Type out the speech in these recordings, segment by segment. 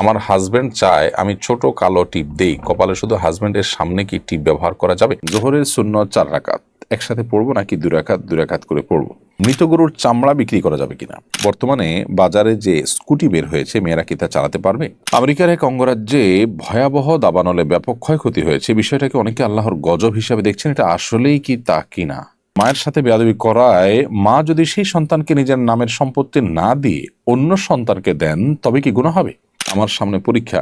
আমার হাজবেন্ড চায় আমি ছোট কালো টিপ দেই, কপালে শুধু হাজবেন্ডের সামনে কি টিপ ব্যবহার করা যাবে? জোহরের সুন্নত 4 রাকাত একসাথে পড়বো নাকি 2 রাকাত 2 রাকাত করে পড়বো? মৃত গরুর চামড়া বিক্রি করা যাবে কিনা? বর্তমানে বাজারে যে স্কুটি বের হয়েছে, মেয়েরা কি তা চালাতে পারবে? আমেরিকার এক অঙ্গরাজ্যে ভয়াবহ দাবানলে ব্যাপক ক্ষয়ক্ষতি হয়েছে। বিষয়টাকে অনেকে আল্লাহর গজব হিসাবে দেখছেন। এটা আসলেই কি তা কিনা? মায়ের সাথে বেয়াদবি করায় মা যদি সেই সন্তানকে নিজের নামের সম্পত্তি না দিয়ে অন্য সন্তানকে দেন, তবে কি গুনাহ হবে? আমার সামনে পরীক্ষা,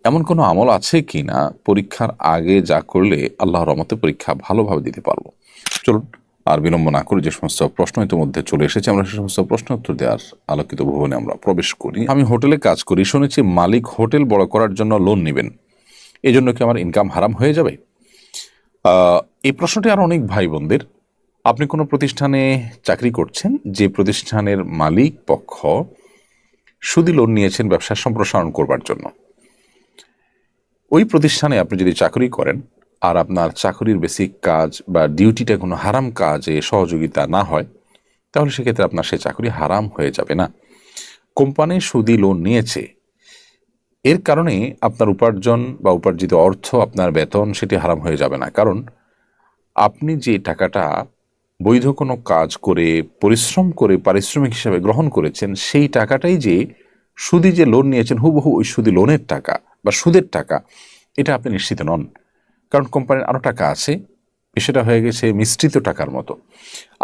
এমন কোনো আমল আছে কি না পরীক্ষার আগে যা করলে আল্লাহর রহমতে পরীক্ষা ভালোভাবে দিতে পারবো? চলুন আর বিলম্ব না করে যে সমস্ত প্রশ্ন ইতিমধ্যে চলে এসেছে, আমরা সে সমস্ত প্রশ্ন উত্তর দেওয়ার আলোকিত ভবনে আমরা প্রবেশ করি। আমি হোটেলে কাজ করি, শুনেছি মালিক হোটেল বড় করার জন্য লোন নেবেন, এই জন্য কি আমার ইনকাম হারাম হয়ে যাবে? এই প্রশ্নটি আর অনেক ভাই বোনদের। আপনি কোনো প্রতিষ্ঠানে চাকরি করছেন, যে প্রতিষ্ঠানের মালিক পক্ষ সুদি লোন নিয়েছেন ব্যবসা সম্প্রসারণ করবার জন্য। ওই প্রতিষ্ঠানে আপনি যদি চাকরি করেন আর আপনার চাকরির বেসিক কাজ বা ডিউটিটা কোনো হারাম কাজে সহযোগিতা না হয়, তাহলে সেক্ষেত্রে আপনার সে চাকরি হারাম হয়ে যাবে না। কোম্পানি সুদি লোন নিয়েছে, এর কারণে আপনার উপার্জন বা উপার্জিত অর্থ, আপনার বেতন, সেটি হারাম হয়ে যাবে না। কারণ আপনি যে টাকাটা বৈধ কোনো কাজ করে পরিশ্রম করে পারিশ্রমিক হিসাবে গ্রহণ করেছেন, সেই টাকাটাই যে সুদি যে লোন নিয়েছেন হুবহু ওই সুদি লোনের টাকা বা সুদের টাকা, এটা আপনি নিশ্চিত নন। কারণ কোম্পানির আরও টাকা আছে, সেটা হয়ে গেছে মিশ্রিত টাকার মতো।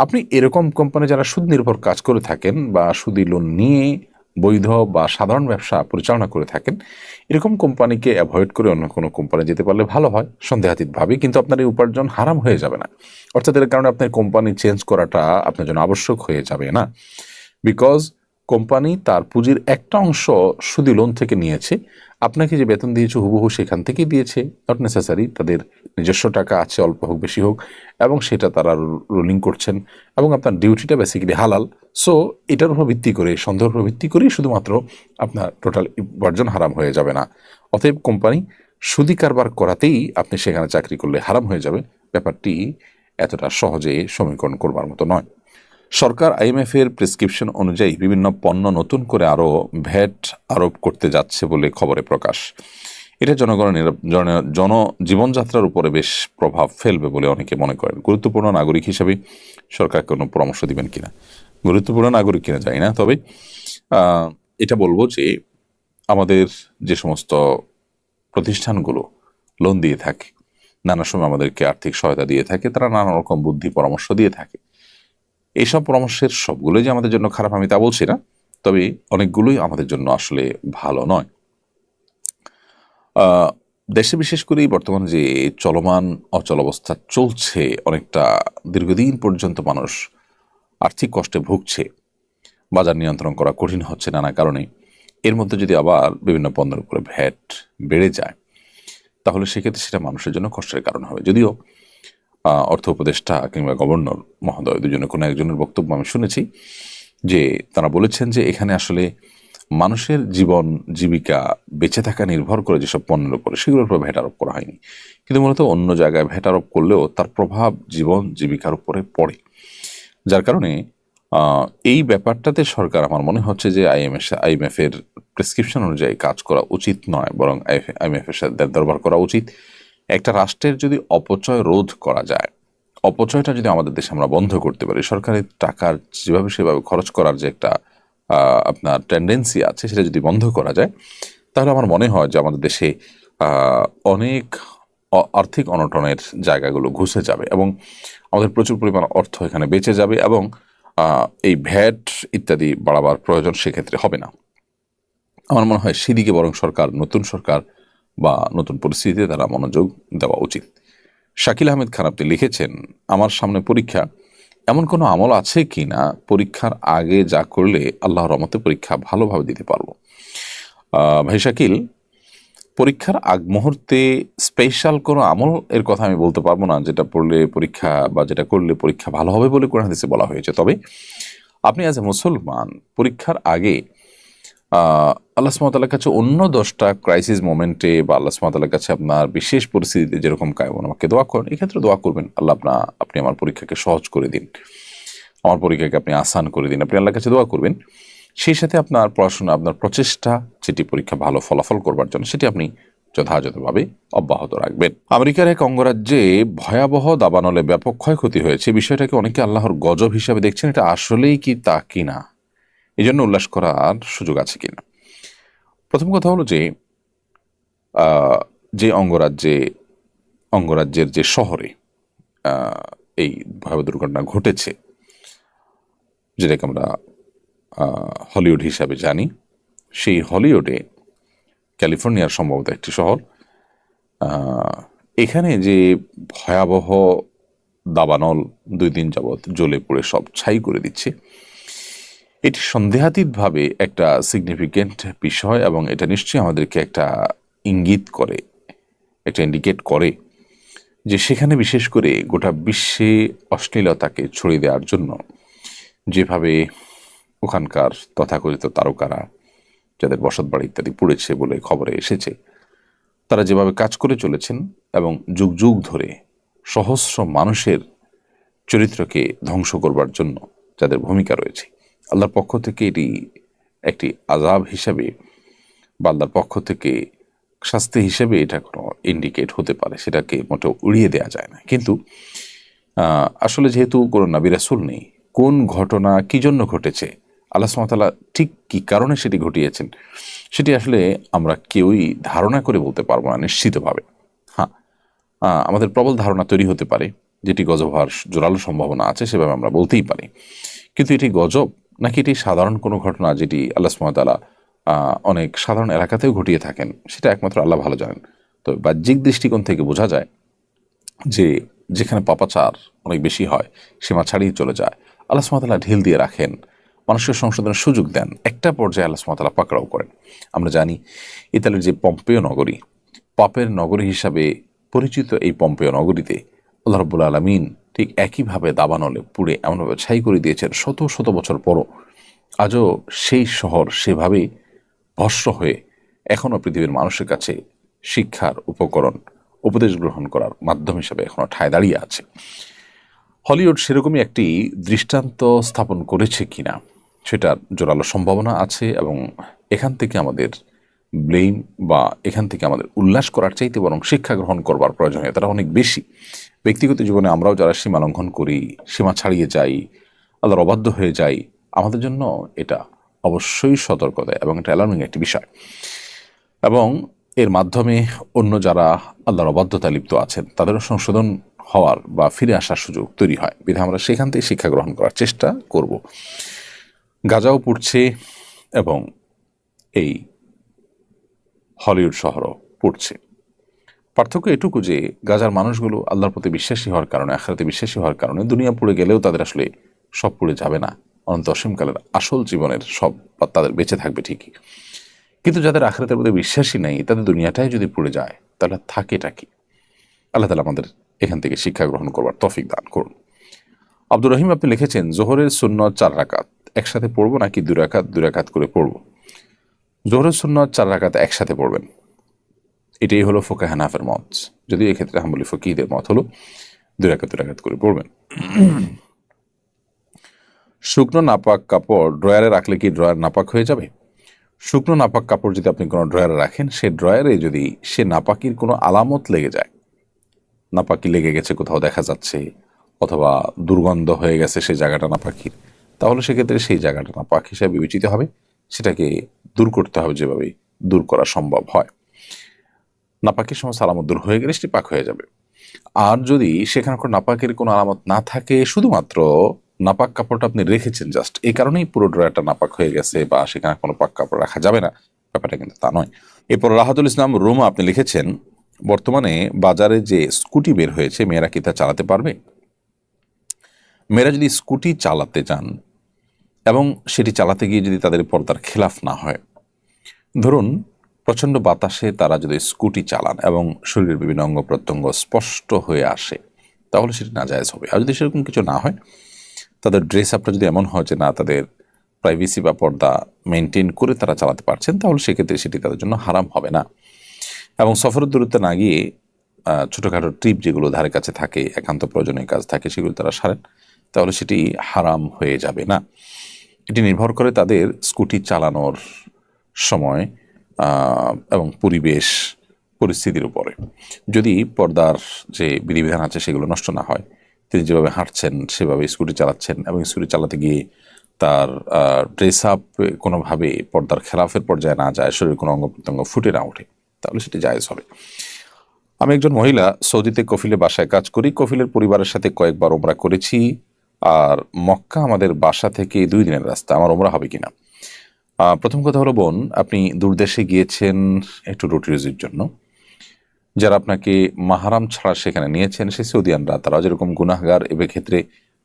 আপনি এরকম কোম্পানি যারা সুদ নির্ভর কাজ করে থাকেন বা সুদি লোন নিয়ে বৈধ বা সাধারণ ব্যবসা পরিচালনা করে থাকেন, এরকম কোম্পানিকে অ্যাভয়েড করে অন্য কোনো কোম্পানি যেতে পারলে ভালো হয় সন্দেহাতীতভাবে। কিন্তু আপনার এই উপার্জন হারাম হয়ে যাবে না। অর্থাৎ এর কারণে আপনার কোম্পানি চেঞ্জ করাটা আপনার জন্য আবশ্যক হয়ে যাবে না। বিকজ কোম্পানি তার পুঁজির একটা অংশ সুদি লোন থেকে নিয়েছে, আপনাকে যে বেতন দিয়েছে হুবহু সেখান থেকেই দিয়েছে। নট নেসেসারি তাদের নিজস্ব টাকা আছে, অল্প হোক বেশি হোক, এবং সেটা তারা রোলিং করছেন, এবং আপনার ডিউটিটা বেসিক্যালি হালাল। সো এটার উপর ভিত্তি করে, সন্দেহের উপর ভিত্তি করেই শুধুমাত্র আপনার টোটাল উপার্জন হারাম হয়ে যাবে না। অতএব কোম্পানি সুদি কারবার করাতেই আপনি সেখানে চাকরি করলে হারাম হয়ে যাবে, ব্যাপারটি এতটা সহজে সমীকরণ করবার মতো নয়। সরকার আইএমএফ এর প্রেসক্রিপশন অনুযায়ী বিভিন্ন পণ্য নতুন করে আরও ভ্যাট আরোপ করতে যাচ্ছে বলে খবরে প্রকাশ। এটা জনগণের জীবনযাত্রার উপরে বেশ প্রভাব ফেলবে বলে অনেকে মনে করেন। গুরুত্বপূর্ণ নাগরিক হিসেবে সরকার কোনো পরামর্শ দিবেন কিনা? গুরুত্বপূর্ণ নাগরিক কিনা জানি না, তবে এটা বলবো যে আমাদের যে সমস্ত প্রতিষ্ঠানগুলো লোন দিয়ে থাকে, নানা সময় আমাদেরকে আর্থিক সহায়তা দিয়ে থাকে, তারা নানা রকম বুদ্ধি পরামর্শ দিয়ে থাকে। এইসব পরামর্শের সবগুলোই যে আমাদের জন্য খারাপ আমি তা বলছি না, তবে অনেকগুলোই আমাদের জন্য আসলে ভালো নয়। দেশে বিশেষ করে বর্তমানে যে চলমান অচল অবস্থা চলছে, অনেকটা দীর্ঘদিন পর্যন্ত মানুষ আর্থিক কষ্টে ভুগছে, বাজার নিয়ন্ত্রণ করা কঠিন হচ্ছে নানা কারণে। এর মধ্যে যদি আবার বিভিন্ন পণ্যের উপরে ভ্যাট বেড়ে যায়, তাহলে সেক্ষেত্রে সেটা মানুষের জন্য কষ্টের কারণ হবে। যদিও অর্থ উপদেষ্টা কিংবা গভর্নর মহোদয় দুজনে কোনো একজনের বক্তব্য আমি শুনেছি যে তারা বলেছেন যে এখানে আসলে মানুষের জীবন জীবিকা বেঁচে থাকা নির্ভর করে যেসব পণ্যের উপরে, সেগুলোর উপর ভ্যাট আরোপ করা হয়নি। কিন্তু মূলত অন্য জায়গায় ভ্যাট আরোপ করলেও তার প্রভাব জীবন জীবিকার উপরে পড়ে, যার কারণে এই ব্যাপারটাতে সরকার, আমার মনে হচ্ছে যে আইএমএফ এর প্রেসক্রিপশন অনুযায়ী কাজ করা উচিত নয়, বরং আইএমএফ এর সাথে দরবার করা উচিত। একটা রাষ্ট্রের যদি অপচয় রোধ করা যায়, অপচয়টা যদি আমাদের দেশে আমরা বন্ধ করতে পারি, সরকারের টাকার যেভাবে সেভাবে খরচ করার যে একটা আপনার টেন্ডেন্সি আছে, সেটা যদি বন্ধ করা যায়, তাহলে আমার মনে হয় যে আমাদের দেশে অনেক আর্থিক অনটনের জায়গাগুলো ঘুষে যাবে এবং আমাদের প্রচুর পরিমাণ অর্থ এখানে বেঁচে যাবে, এবং এই ভ্যাট ইত্যাদি বাড়াবার প্রয়োজন সেক্ষেত্রে হবে না। আমার মনে হয় সেদিকে বরং নতুন সরকার বা নতুন পরিস্থিতিতে তারা মনোযোগ দেওয়া উচিত। শাকিল আহমেদ খান আপনি লিখেছেন, আমার সামনে পরীক্ষা, এমন কোনো আমল আছে কি না পরীক্ষার আগে যা করলে আল্লাহর রহমতে পরীক্ষা ভালোভাবে দিতে পারবো? ভাই শাকিল, পরীক্ষার আগ মুহূর্তে স্পেশাল কোনো আমল এর কথা আমি বলতে পারবো না যেটা পড়লে পরীক্ষা বা যেটা করলে পরীক্ষা ভালো হবে বলে কোরআন হাদিসে বলা হয়েছে। তবে আপনি অ্যাজ এ মুসলমান পরীক্ষার আগে আল্লাহ সুবহানাহু ওয়া তাআলার কাছে অন্য 10টা ক্রাইসিস মোমেন্টে বা আল্লাহ সুবহানাহু ওয়া তাআলার কাছে আপনার বিশেষ পরিস্থিতিতে যেরকম আমাকে দোয়া করেন, এক্ষেত্রে দোয়া করবেন, আল্লাহ আপনি আমার পরীক্ষাকে সহজ করে দিন, আমার পরীক্ষাকে আপনি আসান করে দিন, আপনি আল্লাহর কাছে দোয়া করবেন। সেই সাথে আপনার পড়াশোনা, আপনার প্রচেষ্টা, যেটি পরীক্ষা ভালো ফলাফল করবার জন্য, সেটি আপনি যথাযথভাবে অব্যাহত রাখবেন। আমেরিকার এক অঙ্গরাজ্যে ভয়াবহ দাবানলে ব্যাপক ক্ষয়ক্ষতি হয়েছে। বিষয়টাকে অনেকে আল্লাহর গজব হিসাবে দেখছেন। এটা আসলেই কি তা কিনা, এই জন্য উল্লাস করার সুযোগ আছে কিনা। প্রথম কথা হলো যে যে অঙ্গরাজ্যের যে শহরে এই ভয়াবহ দুর্ঘটনা ঘটেছে, যেটাকে আমরা হলিউড হিসাবে জানি, সেই হলিউডে, ক্যালিফোর্নিয়ার সম্ভবত একটি শহর, এখানে যে ভয়াবহ দাবানল 2 দিন যাবৎ জ্বলে পুড়ে সব ছাই করে দিচ্ছে, এটি সন্দেহাতীতভাবে একটা সিগনিফিকেন্ট বিষয়, এবং এটা নিশ্চয়ই আমাদেরকে একটা ইঙ্গিত করে, একটা ইন্ডিকেট করে যে সেখানে বিশেষ করে গোটা বিশ্বে অশ্লীলতাকে ছড়িয়ে দেওয়ার জন্য যেভাবে ওখানকার তথাকথিত তারকারা, যাদের বসতবাড়ি ইত্যাদি পুড়েছে বলে খবরে এসেছে, তারা যেভাবে কাজ করে চলেছেন এবং যুগ যুগ ধরে সহস্র মানুষের চরিত্রকে ধ্বংস করবার জন্য যাদের ভূমিকা রয়েছে, আল্লাহর পক্ষ থেকে এটি একটি আযাব হিসাবে বা আল্লাহর পক্ষ থেকে শাস্তি হিসেবে এটা কোনো ইন্ডিকেট হতে পারে, সেটাকে মোটেও উড়িয়ে দেওয়া যায় না। কিন্তু আসলে যেহেতু কোনো নবী রাসূল নেই, কোন ঘটনা কি জন্য ঘটেছে, আল্লাহ সুবহানাহু ওয়া তাআলা ঠিক কী কারণে সেটি ঘটিয়েছেন, সেটি আসলে আমরা কেউই ধারণা করে বলতে পারবো না নিশ্চিতভাবে। হ্যাঁ, আমাদের প্রবল ধারণা তৈরি হতে পারে, যেটি গজব হওয়ার জোরালো সম্ভাবনা আছে, সেভাবে আমরা বলতেই পারি। কিন্তু এটি গজব নাকি এটি সাধারণ কোনো ঘটনা, যেটি আল্লাহ সুবহানাহু ওয়া তাআলা অনেক সাধারণ এলাকাতেও ঘটিয়ে থাকেন, সেটা একমাত্র আল্লাহ ভালো জানেন। তো বাহ্যিক দৃষ্টিকোণ থেকে বোঝা যায় যে যেখানে পাপাচার অনেক বেশি হয়, সীমা ছাড়িয়ে চলে যায়, আল্লাহ সুবহানাহু ওয়া তাআলা ঢিল দিয়ে রাখেন, মানুষের সংশোধনের সুযোগ দেন, একটা পর্যায়ে আল্লাহ সুবহানাহু ওয়া তাআলা পাকড়াও করেন। আমরা জানি ইতালির যে পম্পেয় নগরী, পাপের নগরী হিসাবে পরিচিত এই পম্পেয় নগরীতে আল্লাহ রাব্বুল আলামিন ঠিক একইভাবে দাবানলে পুড়ে এমনভাবে ছাই করে দিয়েছেন, শত শত বছর পরও আজও সেই শহর সেভাবেই ভস্ম হয়ে এখনও পৃথিবীর মানুষের কাছে শিক্ষার উপকরণ, উপদেশ গ্রহণ করার মাধ্যম হিসেবে এখনও ঠায় দাঁড়িয়ে আছে। হলিউড সেরকমই একটি দৃষ্টান্ত স্থাপন করেছে কিনা সেটার জোরালো সম্ভাবনা আছে, এবং এখান থেকে আমাদের ব্লেম বা এখান থেকে আমাদের উল্লাস করার চাইতে বরং শিক্ষা গ্রহণ করবার প্রয়োজনীয়তাটা অনেক বেশি। ব্যক্তিগত জীবনে আমরাও যারা সীমা লঙ্ঘন করি, সীমা ছাড়িয়ে যাই, আল্লাহর অবাধ্য হয়ে যাই, আমাদের জন্য এটা অবশ্যই সতর্কতা এবং এটা অ্যালার্মিং একটি বিষয়, এবং এর মাধ্যমে অন্য যারা আল্লাহর অবাধ্যতা লিপ্ত আছেন তাদেরও সংশোধন হওয়ার বা ফিরে আসার সুযোগ তৈরি হয়। বিধায় আমরা সেখান থেকে শিক্ষা গ্রহণ করার চেষ্টা করব। গাজাও পুড়ছে এবং এই হলিউড শহরও পুড়ছে। পার্থক্য এটুকু যে গাজার মানুষগুলো আল্লাহর প্রতি বিশ্বাসী হওয়ার কারণে, আখিরাতে বিশ্বাসী হওয়ার কারণে দুনিয়া পুড়ে গেলেও তাদের আসলে সব পুড়ে যাবে না, অনন্ত অসীমকালের আসল জীবনের সব তাদের বেঁচে থাকবে ঠিকই। কিন্তু যাদের আখিরাতের প্রতি বিশ্বাসী নেই, তাদের দুনিয়াটাই যদি পুড়ে যায় তাহলে থাকেটা কি? আল্লাহ তাআলা আমাদের এখান থেকে শিক্ষা গ্রহণ করবার তৌফিক দান করুন। আব্দুর রহিম আপনি লিখেছেন, জোহরের সুন্নত 4 রাকাত একসাথে পড়বো নাকি 2 রাকাত 2 রাকাত করে পড়বো? জোহরের সুন্নত 4 রাকাত একসাথে পড়বেন, এটাই হলো ফুকাহা হানাফের মত। যদিও এক্ষেত্রে হাম্বলি ফকিহদের মত হলো 2 রাকাত 2 রাকাত করে পড়বেন। শুকনো নাপাক কাপড় ড্রয়ারে রাখলে কি ড্রয়ার নাপাক হয়ে যাবে? শুকনো নাপাক কাপড় যদি আপনি কোনো ড্রয়ারে রাখেন, সে ড্রয়ারে যদি সে নাপাকির কোনো আলামত লেগে যায়, নাপাকি লেগে গেছে কোথাও দেখা যাচ্ছে, অথবা দুর্গন্ধ হয়ে গেছে সেই জায়গাটা নাপাকির, তাহলে সেক্ষেত্রে সেই জায়গাটা নাপাক হিসাবে বিবেচিত হবে, সেটাকে দূর করতে হবে যেভাবে দূর করা সম্ভব হয়। নাপাকির সমস্ত আলামত দূর হয়ে গেলে সেটি পাক হয়ে যাবে। আর যদি সেখানে কোনো নাপাকের কোনো আলামত না থাকে, শুধুমাত্র নাপাক কাপড়টা আপনি রেখেছেন জাস্ট এই কারণেই পুরো ড্রয়ারটা নাপাক হয়ে গেছে বা সেখানে কোনো পাক কাপড় রাখা যাবে না, ব্যাপারটা কিন্তু তা নয়। এরপর রাহাতুল ইসলাম রুমা আপনি লিখেছেন, বর্তমানে বাজারে যে স্কুটি বের হয়েছে, মেয়েরা কি তা চালাতে পারবে? মেয়েরা যদি স্কুটি চালাতে চান এবং সেটি চালাতে গিয়ে যদি তাদের পর্দার খেলাফ না হয়, ধরুন প্রচণ্ড বাতাসে তারা যদি স্কুটি চালান এবং শরীরের বিভিন্ন অঙ্গ প্রত্যঙ্গ স্পষ্ট হয়ে আসে, তাহলে সেটি নাজায়েজ হবে। আর যদি সেরকম কিছু না হয়, তাদের ড্রেস আপটা যদি এমন হয় যে না, তাদের প্রাইভেসি বা পর্দা মেনটেন করে তারা চালাতে পারছেন, তাহলে সেক্ষেত্রে সেটি তাদের জন্য হারাম হবে না। এবং সফরের দূরত্বে না গিয়ে ছোটোখাটো ট্রিপ যেগুলো ধারে কাছে থাকে, একান্ত প্রয়োজনীয় কাজ থাকে, সেগুলো তারা সারেন, তাহলে সেটি হারাম হয়ে যাবে না। এটি নির্ভর করে তাদের স্কুটি চালানোর সময় এবং পরিবেশ পরিস্থিতির উপরে। যদি পর্দার যে বিধিবিধান আছে সেগুলো নষ্ট না হয়, তিনি যেভাবে হাঁটছেন সেভাবে স্কুটি চালাচ্ছেন এবং স্কুটি চালাতে গিয়ে তার ড্রেস আপ কোনোভাবে পর্দার খেলাফের পর্যায়ে না যায়, শরীরের কোনো অঙ্গ প্রত্যঙ্গ ফুটে না ওঠে, তাহলে সেটি জায়েজ হবে। আমি একজন মহিলা, সৌদিতে কফিলে বাসায় কাজ করি। কফিলের পরিবারের সাথে কয়েকবার ওমরা করেছি, আর মক্কা আমাদের বাসা থেকে 2 দিনের রাস্তা। আমার ওমরা হবে কিনা? প্রথম কথা হলো, বোন, আপনি দূরদেশে গিয়েছেন একটু রুটি রুজির জন্য। যারা আপনাকে মাহারাম ছাড়া সেখানে নিয়েছেন সেই সৌদিয়ানরা, তারা যেরকম গুনাহগার, এ ক্ষেত্রে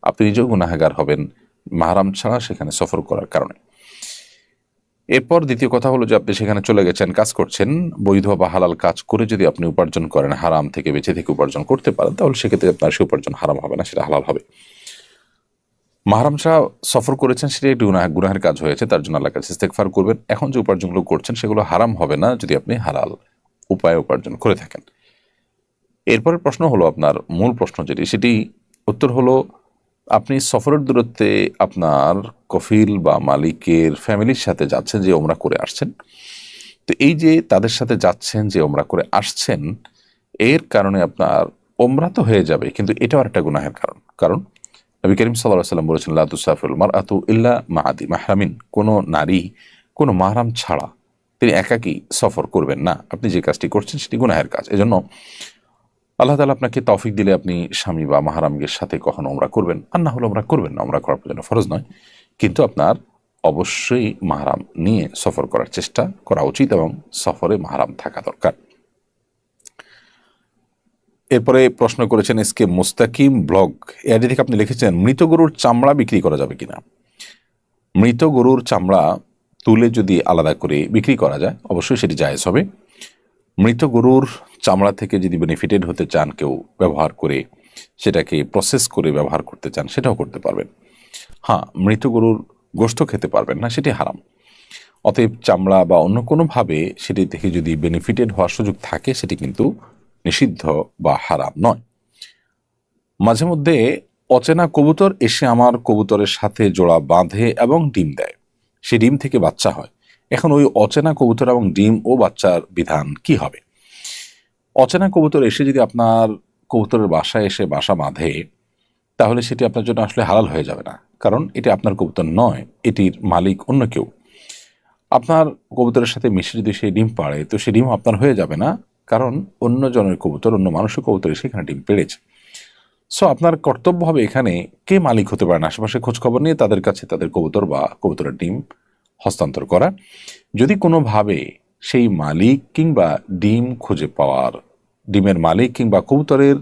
আপনি নিজেও গুনাহগার হবেন মাহারাম ছাড়া সেখানে সফর করার কারণে। এরপর দ্বিতীয় কথা হলো যে আপনি সেখানে চলে গেছেন, কাজ করছেন, বৈধ বা হালাল কাজ করে যদি আপনি উপার্জন করেন, হারাম থেকে বেঁচে থেকে উপার্জন করতে পারেন, তাহলে সেক্ষেত্রে আপনার সে উপার্জন হারাম হবে না, সেটা হালাল হবে। মাহরাম ছাড়া সফর করেছেন, সেটা একটি গুনাহের কাজ হয়েছে, তার জন্য আল্লাহর কাছে ইস্তেগফার করবেন। এখন যে উপার্জনগুলো করছেন সেগুলো হারাম হবে না যদি আপনি হালাল উপায়ে উপার্জন করে থাকেন। এরপরের প্রশ্ন হলো, আপনার মূল প্রশ্ন যেটি, সেটি উত্তর হলো, আপনি সফরের দূরত্বে আপনার কফিল বা মালিকের ফ্যামিলির সাথে যাচ্ছেন, যে ওমরা করে আসছেন। তো এই যে তাদের সাথে যাচ্ছেন, যে ওমরা করে আসছেন, এর কারণে আপনার ওমরা তো হয়ে যাবে, কিন্তু এটাও একটা গুনাহের কারণ। কারণ নবী করিম সাল্লাল্লাহু আলাইহি ওয়াসাল্লাম বলেছেন, লা তুসাফিরুল মারআতু ইল্লা মা'আদি মাহরামিন, কোনো নারী কোনো মাহরাম ছাড়া তিনি একাকী সফর করবেন না। আপনি যে কাজটি করছেন সেটি গুনাহের কাজ। এজন্য আল্লাহ তাআলা আপনাকে তৌফিক দিলে আপনি স্বামী বা মাহরামের সাথে কখনো ওমরা করবেন, আর না হলে ওমরা করবেন না। ওমরা করার জন্য ফরজ নয়, কিন্তু আপনার অবশ্যই মাহরাম নিয়ে সফর করার চেষ্টা করা উচিত এবং সফরে মাহরাম থাকা দরকার। এরপরে প্রশ্ন করেছেন এসকে মুস্তাকিম ব্লগ, এআইডি থেকে আপনি লিখেছেন, মৃত গরুর চামড়া বিক্রি করা যাবে কিনা? মৃত গরুর চামড়া তুলে যদি আলাদা করে বিক্রি করা যায়, অবশ্যই সেটি জায়েজ হবে। মৃত গরুর চামড়া থেকে যদি বেনিফিটেড হতে চান, কেউ ব্যবহার করে সেটাকে প্রসেস করে ব্যবহার করতে চান, সেটাও করতে পারবেন। হ্যাঁ, মৃত গরুর গোশত খেতে পারবেন না, সেটি হারাম। অতএব চামড়া বা অন্য কোনোভাবে সেটি থেকে যদি বেনিফিটেড হওয়ার সুযোগ থাকে, সেটি কিন্তু নিষিদ্ধ বা হারাম নয়। মাঝে মধ্যে অচেনা কবুতর এসে আমার কবুতরের সাথে জোড়া বাঁধে এবং ডিম দেয়, সেই ডিম থেকে বাচ্চা হয়। এখন ওই অচেনা কবুতর এবং ডিম ও বাচ্চার বিধান কি হবে? অচেনা কবুতর এসে যদি আপনার কবুতরের বাসায় এসে বাসা বাঁধে, তাহলে সেটি আপনার জন্য আসলে হালাল হয়ে যাবে না, কারণ এটি আপনার কবুতর নয়, এটির মালিক অন্য কেউ। আপনার কবুতরের সাথে মিশে যদি সেই ডিম পাড়ে, তো সেই ডিম আপনার হয়ে যাবে না, কারণ অন্য জনের কবুতর, অন্য মানুষের কবুতর এসে এখানে ডিম পেড়েছে। সো আপনার কর্তব্য হবে এখানে কে মালিক হতে পারেন আশেপাশে খোঁজ খবর নিয়ে তাদের কাছে তাদের কবুতর বা কবুতরের ডিম হস্তান্তর করা। যদি কোনোভাবে সেই মালিক কিংবা ডিম খুঁজে পাওয়ার, ডিমের মালিক কিংবা কবুতরের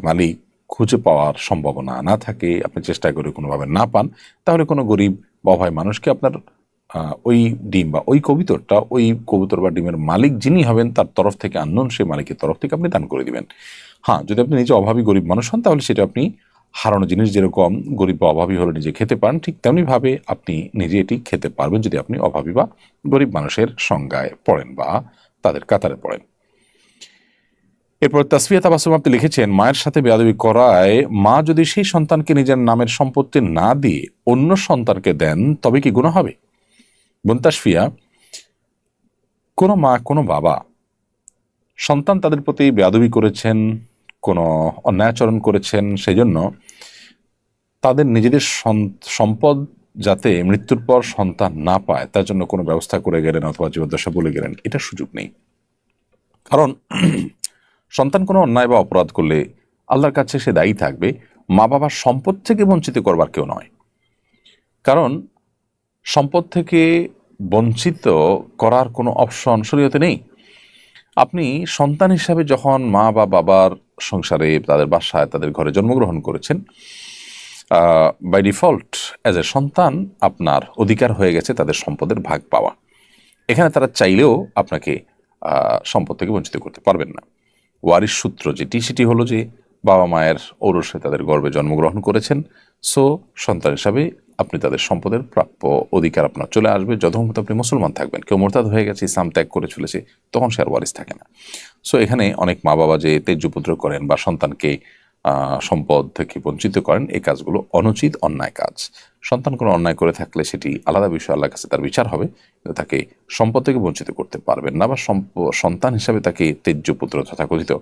মালিক খুঁজে পাওয়ার সম্ভাবনা না থাকে, আপনি চেষ্টা করে কোনোভাবে না পান, তাহলে কোনো গরিব বা অভাবী মানুষকে আপনার ওই ডিম বা ওই কবুতরটা, ওই কবুতর বা ডিমের মালিক যিনি হবেন তার তরফ থেকে, আননোন সেই মালিকের তরফ থেকে আপনি দান করে দিবেন। হ্যাঁ, যদি আপনি নিজে অভাবী গরিব মানুষ হন, তাহলে সেটা আপনি হারানো জিনিস, যেরকম গরিব বা অভাবী হলে নিজে খেতে পান, ঠিক তেমনিভাবে আপনি নিজে এটি খেতে পারবেন যদি আপনি অভাবী বা গরিব মানুষের সংজ্ঞায় পড়েন বা তাদের কাতারে পড়েন। এরপর তাসফিয়া তাবাসসুম আপনি লিখেছেন, মায়ের সাথে বেয়াদবি করায় মা যদি সেই সন্তানকে নিজের নামের সম্পত্তি না দিয়ে অন্য সন্তানকে দেন, তবে কি গুনাহ হবে? বোন তাসফিয়া, কোনো মা কোনো বাবা সন্তান তাদের প্রতি বেয়াদবি করেছেন, কোনো অন্যায়াচরণ করেছেন, সেই জন্য তাদের নিজেদের সম্পদ যাতে মৃত্যুর পর সন্তান না পায় তার জন্য কোনো ব্যবস্থা করে গেলেন অথবা জীবদ্দশা বলে গেলেন, এটা সুযোগ নেই। কারণ সন্তান কোনো অন্যায় বা অপরাধ করলে আল্লাহর কাছে সে দায়ী থাকবে, মা বাবার সম্পদ থেকে বঞ্চিত করবার কেউ নয়। কারণ সম্পদ থেকে বঞ্চিত করার কোনো অপশন শরীয়তে নেই। আপনি সন্তান হিসাবে যখন মা বা বাবার সংসারে, তাদের বাসায়, তাদের ঘরে জন্মগ্রহণ করেছেন, বাই ডিফল্ট অ্যাজ এ সন্তান আপনার অধিকার হয়ে গেছে তাদের সম্পদের ভাগ পাওয়া। এখানে তারা চাইলেও আপনাকে সম্পদ থেকে বঞ্চিত করতে পারবেন না। ওয়ারিশ সূত্র যেটি, সেটি হলো যে বাবা মায়ের ঔরসে তাদের গর্ভে জন্মগ্রহণ করেছেন, সো সন্তান হিসাবে আপনি তাদের সম্পদের প্রাপ্য অধিকার আপনার চলে আসবে যতক্ষণ আপনি মুসলমান থাকবেন। কেউ মোরতাদ হয়ে গেছে, ইসলাম ত্যাগ করে চলেছে, তখন সে আর ওয়ারিশ থাকে না। সো এখানে অনেক মা বাবা যে তেজ্য পুত্র করেন বা সন্তানকে সম্পদ থেকে বঞ্চিত করেন, এই কাজগুলো অনুচিত, অন্যায় কাজ। সন্তান কোনো অন্যায় করে থাকলে সেটি আলাদা বিষয়, আল্লাহর কাছে তার বিচার হবে, কিন্তু তাকে সম্পদ থেকে বঞ্চিত করতে পারবেন না, বা সন্তান হিসাবে তাকে তেজ্য পুত্র তথাকথিত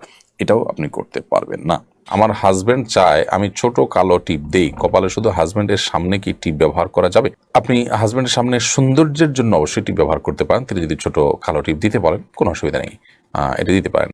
এটাও আপনি করতে পারবেন না। আমার হাজব্যান্ড চায় আমি ছোট কালো টিপ দেই, কপালে শুধু হাজব্যান্ডের সামনে কি টিপ ব্যবহার করা যাবে? আপনি হাজব্যান্ডের সামনে সৌন্দর্যের জন্য অবশ্যই টিপ ব্যবহার করতে পারেন। তিনি যদি ছোট কালো টিপ দিতে পারেন, কোনো অসুবিধা নেই, এটা দিতে পারেন।